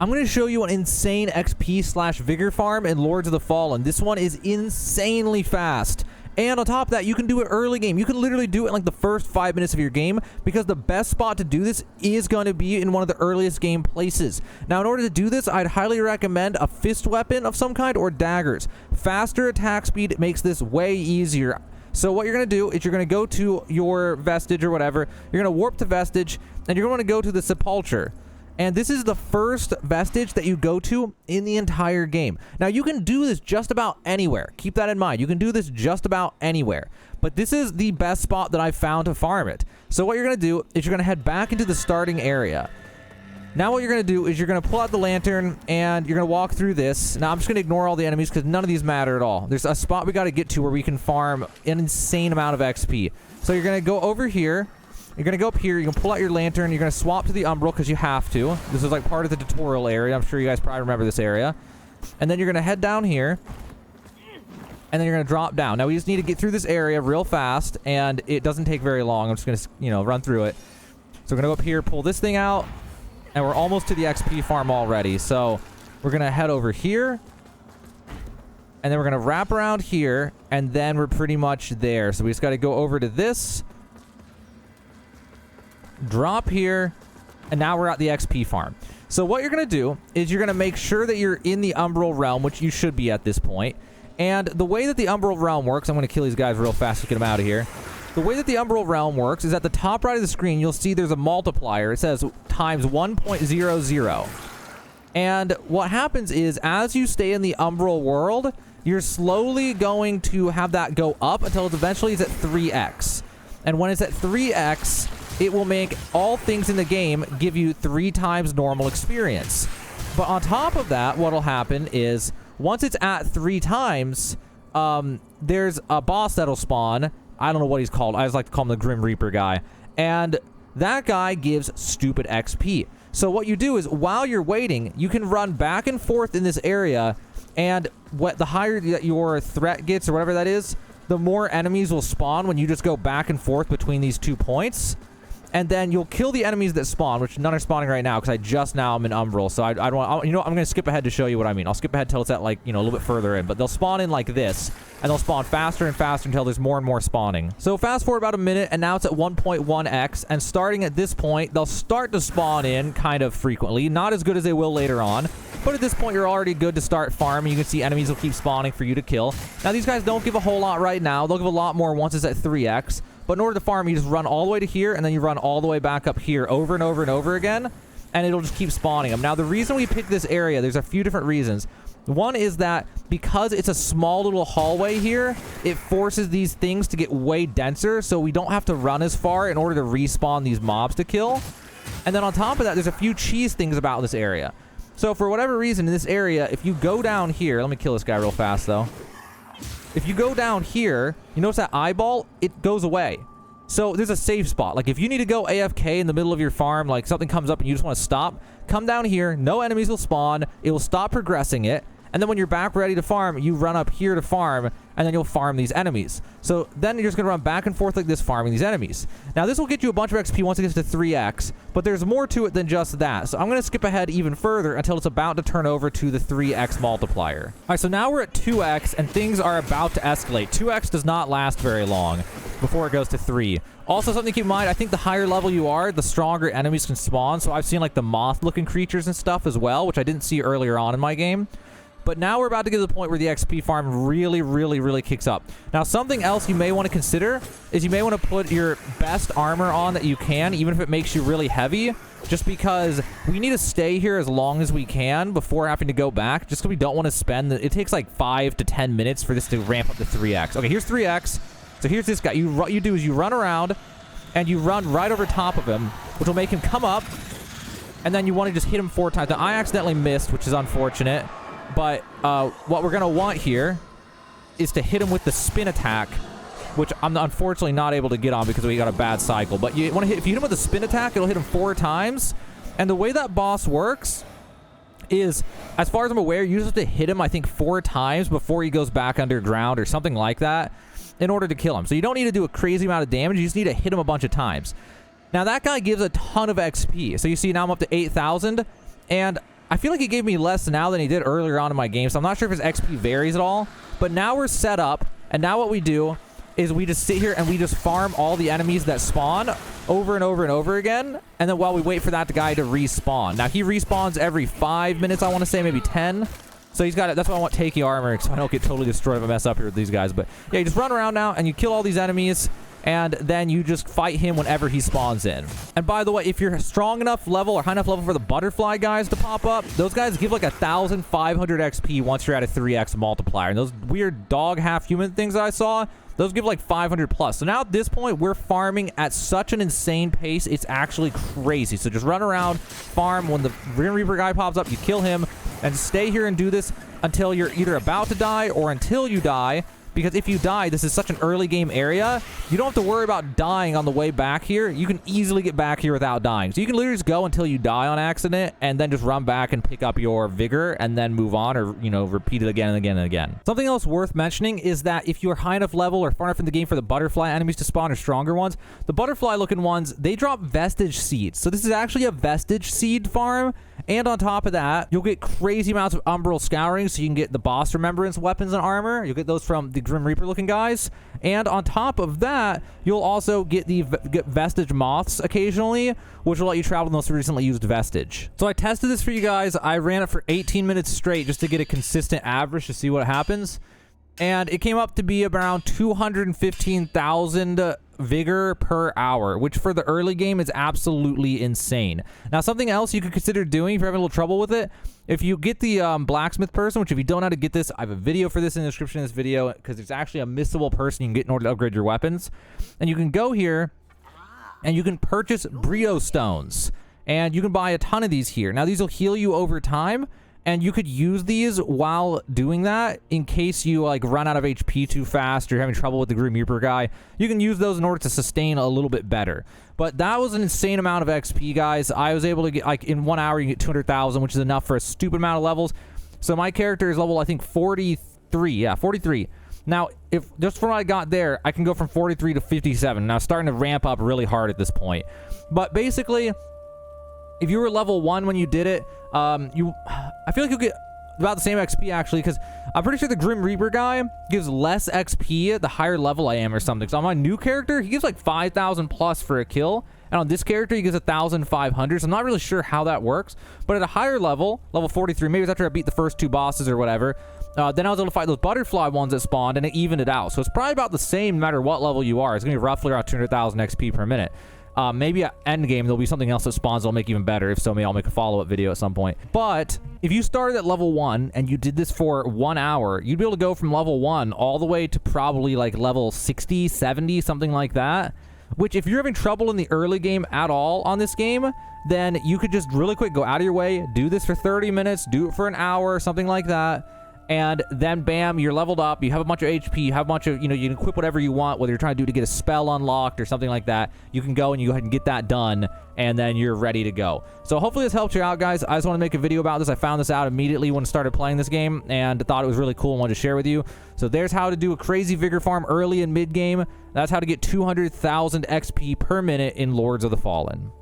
I'm going to show you an insane XP slash vigor farm in Lords of the Fallen. This one is insanely fast. And on top of that, you can do it early game. You can literally do it in like the first 5 minutes of your game, because the best spot to do this is going to be in one of the earliest game places. Now, in order to do this, I'd highly recommend a fist weapon of some kind or daggers. Faster attack speed makes this way easier. So what you're going to do is you're going to go to your vestige or whatever. You're going to warp to vestige, and you're going to go to the sepulcher. And this is the first vestige that you go to in the entire game. Now, you can do this just about anywhere. Keep that in mind. You can do this just about anywhere. But this is the best spot that I've found to farm it. So what you're going to do is you're going to head back into the starting area. Now what you're going to do is you're going to pull out the lantern, and you're going to walk through this. Now, I'm just going to ignore all the enemies because none of these matter at all. There's a spot we got to get to where we can farm an insane amount of XP. So you're going to go over here. You're going to go up here, you can pull out your lantern, you're going to swap to the umbral because you have to. This is like part of the tutorial area. I'm sure you guys probably remember this area. And then you're going to head down here. And then you're going to drop down. Now, we just need to get through this area real fast, and it doesn't take very long. I'm just going to, run through it. So we're going to go up here, pull this thing out, and we're almost to the XP farm already. So we're going to head over here. And then we're going to wrap around here, and then we're pretty much there. So we just got to go over to this. Drop here, and now we're at the XP farm. So what you're going to do is you're going to make sure that you're in the umbral realm, which you should be at this point. And the way that the umbral realm works, I'm going to kill these guys real fast to get them out of here. The way that the umbral realm works is at the top right of the screen, you'll see there's a multiplier. It says times 1.00. And what happens is, as you stay in the umbral world, you're slowly going to have that go up until it's eventually at 3x. And when it's at 3x, it will make all things in the game give you 3 times normal experience. But on top of that, what will happen is, once it's at 3 times, there's a boss that'll spawn. I don't know what he's called. I just like to call him the Grim Reaper guy. And that guy gives stupid XP. So what you do is, while you're waiting, you can run back and forth in this area, and the higher that your threat gets, or whatever that is, the more enemies will spawn when you just go back and forth between these 2 points. And then you'll kill the enemies that spawn, which none are spawning right now because I just now am in umbral. So I don't want, I'm going to skip ahead to show you what I mean. I'll skip ahead till it's at, like, a little bit further in. But they'll spawn in like this, and they'll spawn faster and faster until there's more and more spawning. So fast forward about a minute, and now it's at 1.1x. And starting at this point, they'll start to spawn in kind of frequently. Not as good as they will later on. But at this point, you're already good to start farming. You can see enemies will keep spawning for you to kill. Now, these guys don't give a whole lot right now. They'll give a lot more once it's at 3x. But in order to farm, you just run all the way to here, and then you run all the way back up here over and over and over again, and it'll just keep spawning them. Now, the reason we picked this area, there's a few different reasons. One is that because it's a small little hallway here, it forces these things to get way denser, so we don't have to run as far in order to respawn these mobs to kill. And then on top of that, there's a few cheese things about this area. So for whatever reason in this area, if you go down here, let me kill this guy real fast, though. If you go down here, you notice that eyeball, it goes away. So there's a safe spot. Like, if you need to go AFK in the middle of your farm, like something comes up and you just want to stop, come down here, no enemies will spawn, it will stop progressing it, and then when you're back ready to farm, you run up here to farm, and then you'll farm these enemies. So then you're just going to run back and forth like this, farming these enemies. Now, this will get you a bunch of XP once it gets to 3x, but there's more to it than just that. So I'm going to skip ahead even further until it's about to turn over to the 3x multiplier. All right, so now we're at 2x, and things are about to escalate. 2x does not last very long before it goes to 3. Also, something to keep in mind, I think the higher level you are, the stronger enemies can spawn. So I've seen, like, the moth-looking creatures and stuff as well, which I didn't see earlier on in my game. But now we're about to get to the point where the XP farm really, really, really kicks up. Now, something else you may want to consider is you may want to put your best armor on that you can, even if it makes you really heavy, just because we need to stay here as long as we can before having to go back, just because we don't want to spend it takes like 5 to 10 minutes for this to ramp up to 3x. Okay, here's 3x. So here's this guy. You do is you run around, and you run right over top of him, which will make him come up, and then you want to just hit him 4 times. Now, I accidentally missed, which is unfortunate. But what we're going to want here is to hit him with the spin attack, which I'm unfortunately not able to get on because we got a bad cycle. But you want to if you hit him with the spin attack, it'll hit him 4 times. And the way that boss works is, as far as I'm aware, you just have to hit him, I think, 4 times before he goes back underground or something like that in order to kill him. So you don't need to do a crazy amount of damage. You just need to hit him a bunch of times. Now, that guy gives a ton of XP. So you see now I'm up to 8,000. And I feel like he gave me less now than he did earlier on in my game, so I'm not sure if his XP varies at all. But now we're set up, and now what we do is we just sit here and we just farm all the enemies that spawn over and over and over again, and then while we wait for that guy to respawn. Now, he respawns every 5 minutes, I want to say, maybe 10. So he's got it. That's why I want Takey armor, so I don't get totally destroyed if I mess up here with these guys. But yeah, you just run around now, and you kill all these enemies, and then you just fight him whenever he spawns in. And by the way, if you're strong enough level or high enough level for the butterfly guys to pop up, those guys give like 1,500 XP once you're at a 3x multiplier. And those weird dog half-human things that I saw, those give like 500 plus. So now at this point, we're farming at such an insane pace, it's actually crazy. So just run around, farm. When the Grim Reaper guy pops up, you kill him, and stay here and do this until you're either about to die or until you die. Because if you die, this is such an early game area, you don't have to worry about dying on the way back here. You can easily get back here without dying. So you can literally just go until you die on accident and then just run back and pick up your vigor and then move on, or, you know, repeat it again and again and again. Something else worth mentioning is that if you're high enough level or far enough in the game for the butterfly enemies to spawn or stronger ones, the butterfly looking ones, they drop vestige seeds. So this is actually a vestige seed farm. And on top of that, you'll get crazy amounts of umbral scouring, so you can get the boss remembrance weapons and armor. You'll get those from the Grim Reaper looking guys. And on top of that, you'll also get the vestige moths occasionally, which will let you travel the most recently used vestige. So I tested this for you guys. I ran it for 18 minutes straight just to get a consistent average to see what happens. And it came up to be around 215,000 vigor per hour, which for the early game is absolutely insane. Now, something else you could consider doing if you're having a little trouble with it, if you get the blacksmith person, which if you don't know how to get this, I have a video for this in the description of this video, because it's actually a missable person you can get in order to upgrade your weapons. And you can go here and you can purchase brio stones, and you can buy a ton of these here. Now, these will heal you over time, and you could use these while doing that in case you like run out of HP too fast or you're having trouble with the Grim Reaper guy. You can use those in order to sustain a little bit better. But that was an insane amount of XP, guys. I was able to get, like, in 1 hour, you get 200,000, which is enough for a stupid amount of levels. So my character is level, I think, 43. Yeah, 43. Now, if just from what I got there, I can go from 43 to 57. Now, starting to ramp up really hard at this point. But basically, if you were level 1 when you did it, I feel like you'll get about the same XP, actually, because I'm pretty sure the Grim Reaper guy gives less XP at the higher level I am or something. So on my new character, he gives like 5,000 plus for a kill, and on this character, he gives 1,500. So I'm not really sure how that works, but at a higher level, level 43, maybe it's after I beat the first 2 bosses or whatever, then I was able to fight those butterfly ones that spawned, and it evened it out. So it's probably about the same no matter what level you are. It's going to be roughly around 200,000 XP per minute. Maybe at end game there'll be something else that spawns that'll make even better. If so, maybe I'll make a follow-up video at some point. But if you started at level 1 and you did this for 1 hour, you'd be able to go from level 1 all the way to probably like level 60, 70, something like that. Which, if you're having trouble in the early game at all on this game, then you could just really quick go out of your way, do this for 30 minutes, do it for an hour, something like that. And then, bam, you're leveled up. You have a bunch of HP. You have a bunch of, you know, you can equip whatever you want, whether you're trying to do to get a spell unlocked or something like that. You can go and you go ahead and get that done, and then you're ready to go. So hopefully this helped you out, guys. I just want to make a video about this. I found this out immediately when I started playing this game and thought it was really cool and wanted to share with you. So there's how to do a crazy vigor farm early and mid game. That's how to get 200,000 XP per minute in Lords of the Fallen.